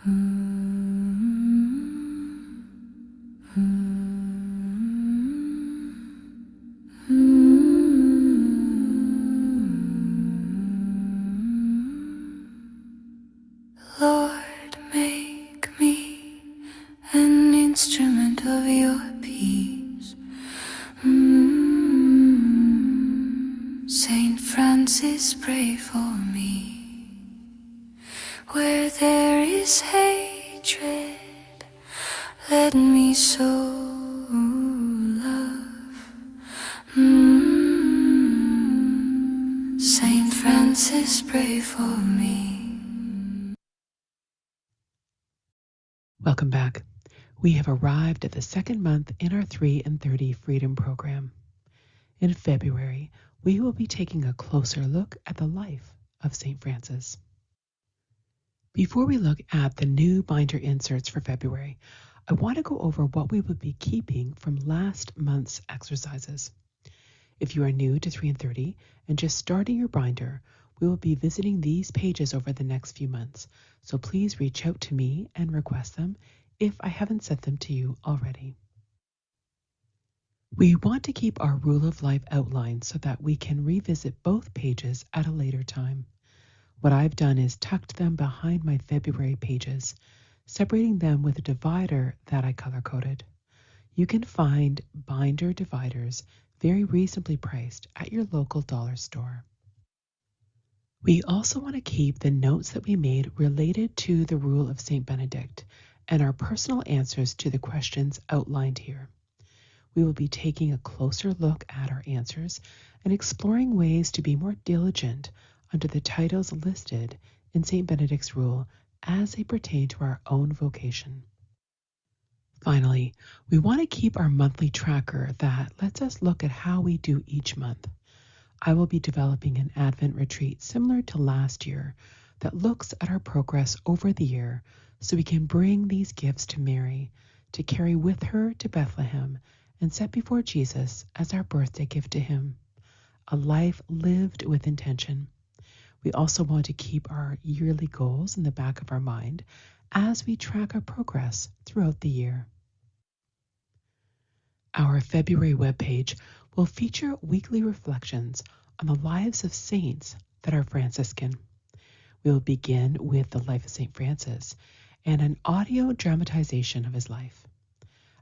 Lord, make me an instrument of your peace. Saint Francis, pray for me. Where there is hatred, let me sow love. Saint Francis, pray for me. Welcome back. We have arrived at the second month in our 3 and 30 Freedom Program. In February, we will be taking a closer look at the life of St. Francis. Before we look at the new binder inserts for February, I want to go over what we will be keeping from last month's exercises. If you are new to 3 and 30 and just starting your binder, we will be visiting these pages over the next few months, so please reach out to me and request them if I haven't sent them to you already. We want to keep our rule of life outlined so that we can revisit both pages at a later time. What I've done is tucked them behind my February pages, separating them with a divider that I color-coded. You can find binder dividers very reasonably priced at your local dollar store. We also want to keep the notes that we made related to the rule of St. Benedict and our personal answers to the questions outlined here. We will be taking a closer look at our answers and exploring ways to be more diligent under the titles listed in St. Benedict's rule as they pertain to our own vocation. Finally, we want to keep our monthly tracker that lets us look at how we do each month. I will be developing an Advent retreat similar to last year that looks at our progress over the year so we can bring these gifts to Mary to carry with her to Bethlehem and set before Jesus as our birthday gift to him, a life lived with intention. We also want to keep our yearly goals in the back of our mind as we track our progress throughout the year. Our February webpage will feature weekly reflections on the lives of saints that are Franciscan. We will begin with the life of St. Francis and an audio dramatization of his life.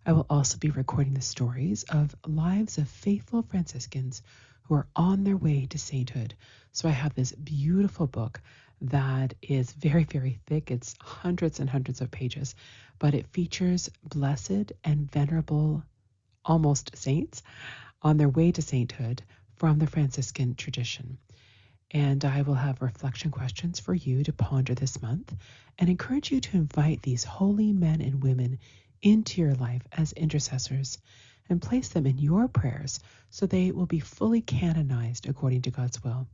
I will also be recording the stories of lives of faithful Franciscans who are on their way to sainthood. So I have this beautiful book that is very, very thick. It's hundreds and hundreds of pages, but it features blessed and venerable almost saints on their way to sainthood from the Franciscan tradition. And I will have reflection questions for you to ponder this month and encourage you to invite these holy men and women into your life as intercessors and place them in your prayers so they will be fully canonized according to God's will.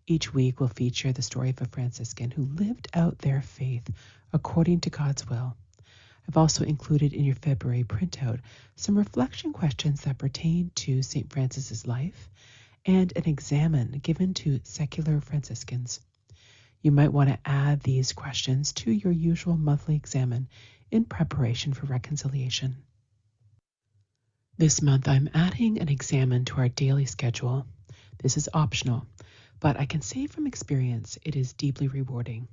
Each week will feature the story of a Franciscan who lived out their faith according to God's will. I've also included in your February printout some reflection questions that pertain to St. Francis's life and an examen given to secular Franciscans. You might want to add these questions to your usual monthly examen in preparation for reconciliation. This month I'm adding an examen to our daily schedule. This is optional, but I can say from experience it is deeply rewarding.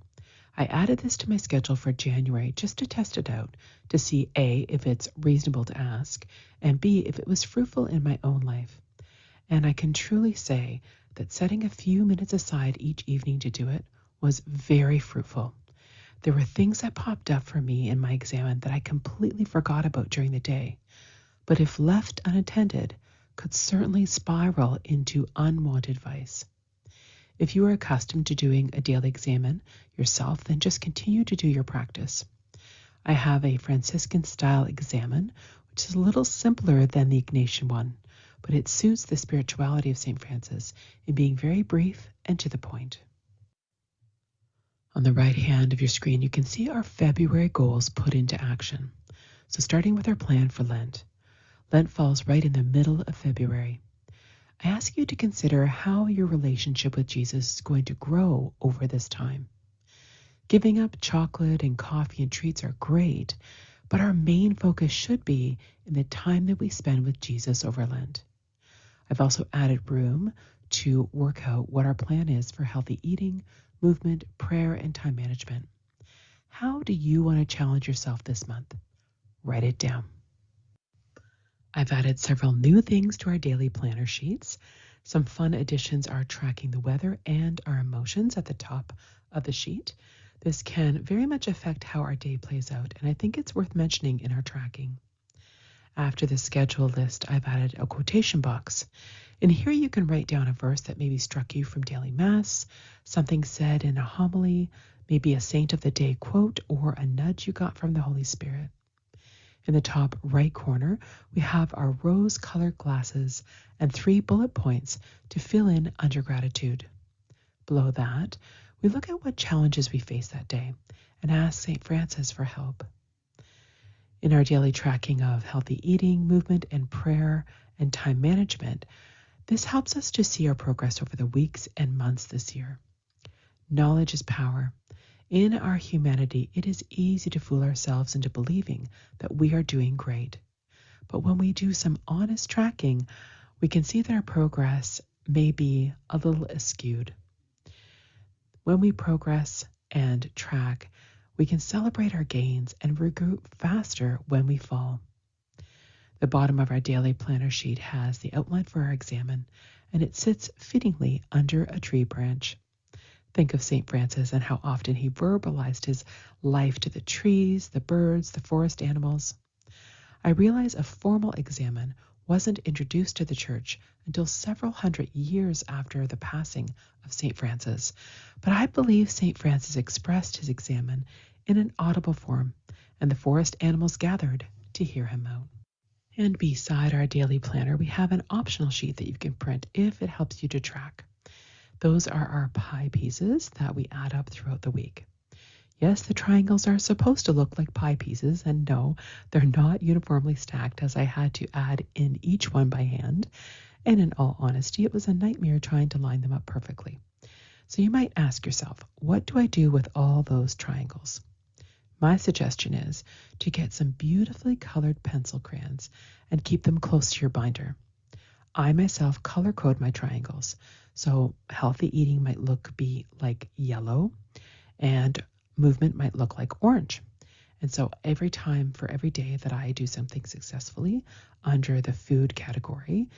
I added this to my schedule for January just to test it out, to see A, if it's reasonable to ask, and B, if it was fruitful in my own life. And I can truly say that setting a few minutes aside each evening to do it was very fruitful. There were things that popped up for me in my examen that I completely forgot about during the day, but if left unattended, could certainly spiral into unwanted vice. If you are accustomed to doing a daily examen yourself, then just continue to do your practice. I have a Franciscan-style examen, which is a little simpler than the Ignatian one, but it suits the spirituality of St. Francis in being very brief and to the point. On the right hand of your screen, you can see our February goals put into action. So starting with our plan for Lent. Lent falls right in the middle of February. I ask you to consider how your relationship with Jesus is going to grow over this time. Giving up chocolate and coffee and treats are great, but our main focus should be in the time that we spend with Jesus over Lent. I've also added room to work out what our plan is for healthy eating, movement, prayer, and time management. How do you want to challenge yourself this month? Write it down. I've added several new things to our daily planner sheets. Some fun additions are tracking the weather and our emotions at the top of the sheet. This can very much affect how our day plays out, and I think it's worth mentioning in our tracking. After the schedule list, I've added a quotation box. And here you can write down a verse that maybe struck you from daily mass, something said in a homily, maybe a saint of the day quote, or a nudge you got from the Holy Spirit. In the top right corner, we have our rose-colored glasses and 3 bullet points to fill in under gratitude. Below that, we look at what challenges we face that day and ask St. Francis for help. In our daily tracking of healthy eating, movement, and prayer and time management, this helps us to see our progress over the weeks and months this year. Knowledge is power. In our humanity, it is easy to fool ourselves into believing that we are doing great. But when we do some honest tracking, we can see that our progress may be a little askewed. When we progress and track, we can celebrate our gains and regroup faster when we fall. The bottom of our daily planner sheet has the outline for our examen, and it sits fittingly under a tree branch. Think of St. Francis and how often he verbalized his life to the trees, the birds, the forest animals. I realize a formal examen wasn't introduced to the church until several hundred years after the passing of St. Francis, but I believe St. Francis expressed his examen in an audible form, and the forest animals gathered to hear him out. And beside our daily planner, we have an optional sheet that you can print if it helps you to track. Those are our pie pieces that we add up throughout the week. Yes, the triangles are supposed to look like pie pieces, and no, they're not uniformly stacked, as I had to add in each one by hand. And in all honesty, it was a nightmare trying to line them up perfectly. So you might ask yourself, what do I do with all those triangles? My suggestion is to get some beautifully colored pencil crayons and keep them close to your binder. I myself color code my triangles, so healthy eating might be like yellow, and movement might look like orange. And so every day that I do something successfully under the food category,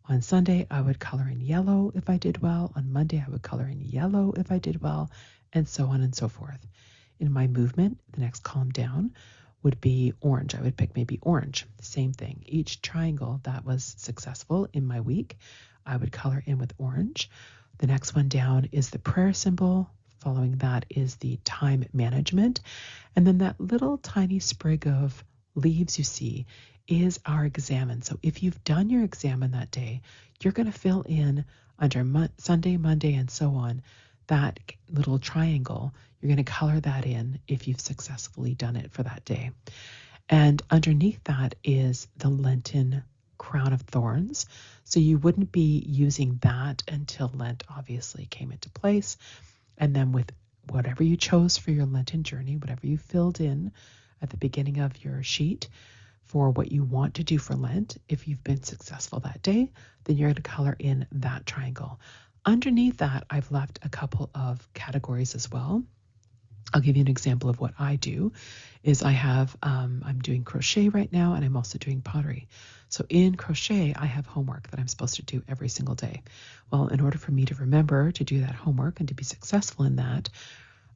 on Sunday I would color in yellow if I did well, on Monday I would color in yellow if I did well, and so on and so forth. In my movement, the next column down would be orange. I would pick maybe orange. Same thing. Each triangle that was successful in my week, I would color in with orange. The next one down is the prayer symbol. Following that is the time management. And then that little tiny sprig of leaves you see is our examen. So if you've done your examen that day, you're going to fill in under Sunday, Monday, and so on, that little triangle. You're going to color that in if you've successfully done it for that day. And underneath that is the Lenten crown of thorns. So you wouldn't be using that until Lent obviously came into place. And then with whatever you chose for your Lenten journey, whatever you filled in at the beginning of your sheet for what you want to do for Lent, if you've been successful that day, then you're going to color in that triangle. Underneath that, I've left a couple of categories as well. I'll give you an example of what I do is I'm doing crochet right now, and I'm also doing pottery. So in crochet, I have homework that I'm supposed to do every single day. Well, in order for me to remember to do that homework and to be successful in that,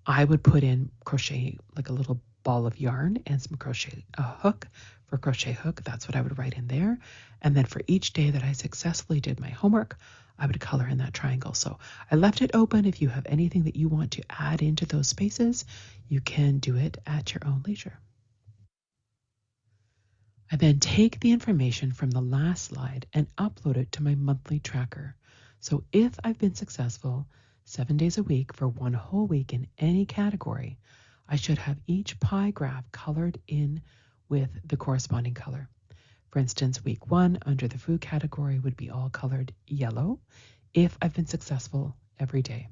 I would put in crochet, like a little ball of yarn and some a hook for crochet hook. That's what I would write in there. And then for each day that I successfully did my homework, I would color in that triangle. So I left it open. If you have anything that you want to add into those spaces, you can do it at your own leisure. I then take the information from the last slide and upload it to my monthly tracker. So if I've been successful 7 days a week for one whole week in any category, I should have each pie graph colored in with the corresponding color. For instance, week 1 under the food category would be all colored yellow if I've been successful every day.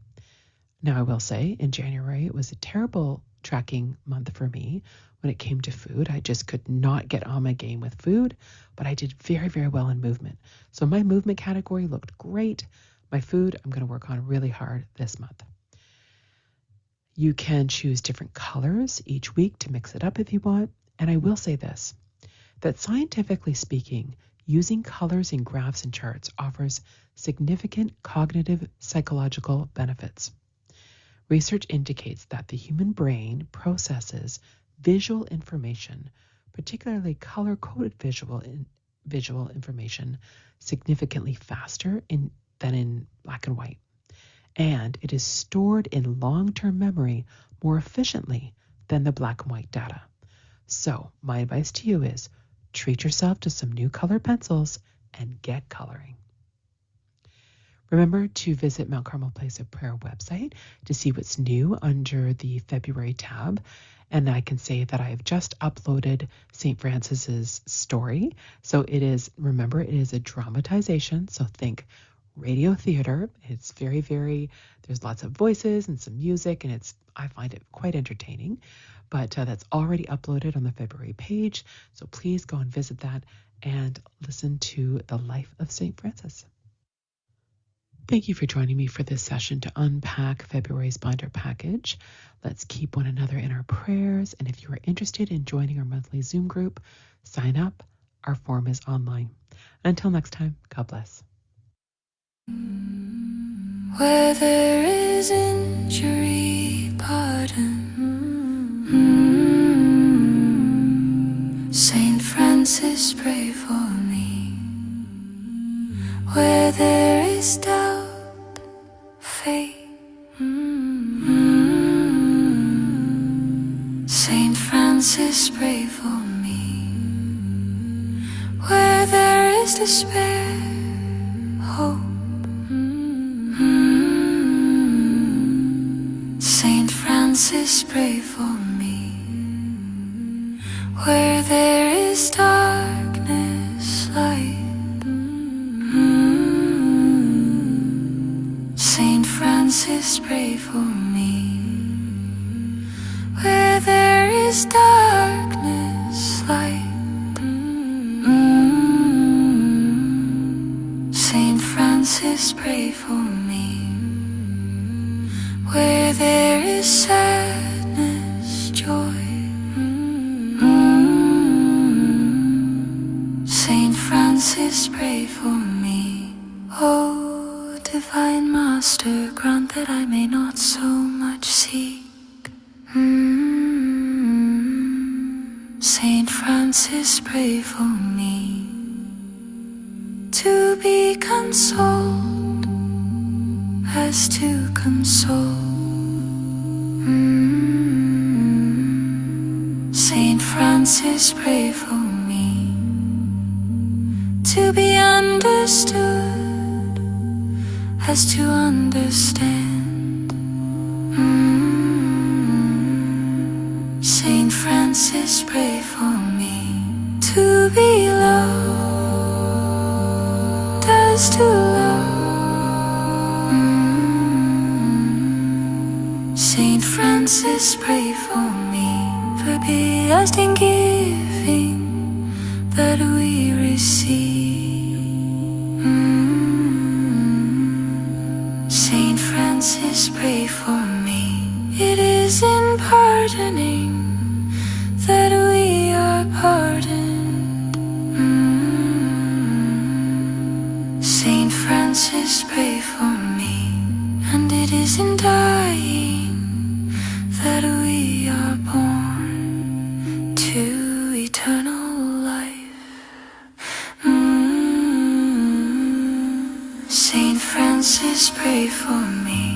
Now, I will say in January, it was a terrible tracking month for me when it came to food. I just could not get on my game with food, but I did very, very well in movement. So my movement category looked great. My food, I'm going to work on really hard this month. You can choose different colors each week to mix it up if you want. And I will say this, that scientifically speaking, using colors in graphs and charts offers significant cognitive psychological benefits. Research indicates that the human brain processes visual information, particularly color-coded visual information, significantly faster than in black and white. And it is stored in long-term memory more efficiently than the black and white data. So my advice to you is treat yourself to some new color pencils and get coloring. Remember to visit Mount Carmel Place of Prayer website to see what's new under the February tab. And I can say that I have just uploaded St. Francis's story. So it is a dramatization. So think radio theater. It's very, there's lots of voices and some music, and I find it quite entertaining. But that's already uploaded on the February page. So please go and visit that and listen to the life of St. Francis. Thank you for joining me for this session to unpack February's binder package. Let's keep one another in our prayers. And if you are interested in joining our monthly Zoom group, sign up. Our form is online. Until next time, God bless. Where there is injury, pardon. Saint Francis, pray for me. Where there is doubt, faith. Saint Francis, pray for me. Where there is despair, hope. Saint Francis, pray for me. Where there is darkness, light. Saint Francis, pray for me. Where there is darkness, light. Saint Francis, pray for me. Where there is sadness, joy. Saint Francis, pray for me. Oh, divine Master, grant that I may not so much seek. Saint Francis, pray for me. To be consoled as to console. Saint Francis, pray for me. To be understood as to understand. Saint Francis, pray for me. To be loved as to love. Saint Francis, pray for me. For blessed in giving that we receive. Saint Francis, pray for me. It is in pardoning that we are pardoned. Saint Francis, pray for me. And it is in dying that we are born to eternal life. Saint Francis, pray for me.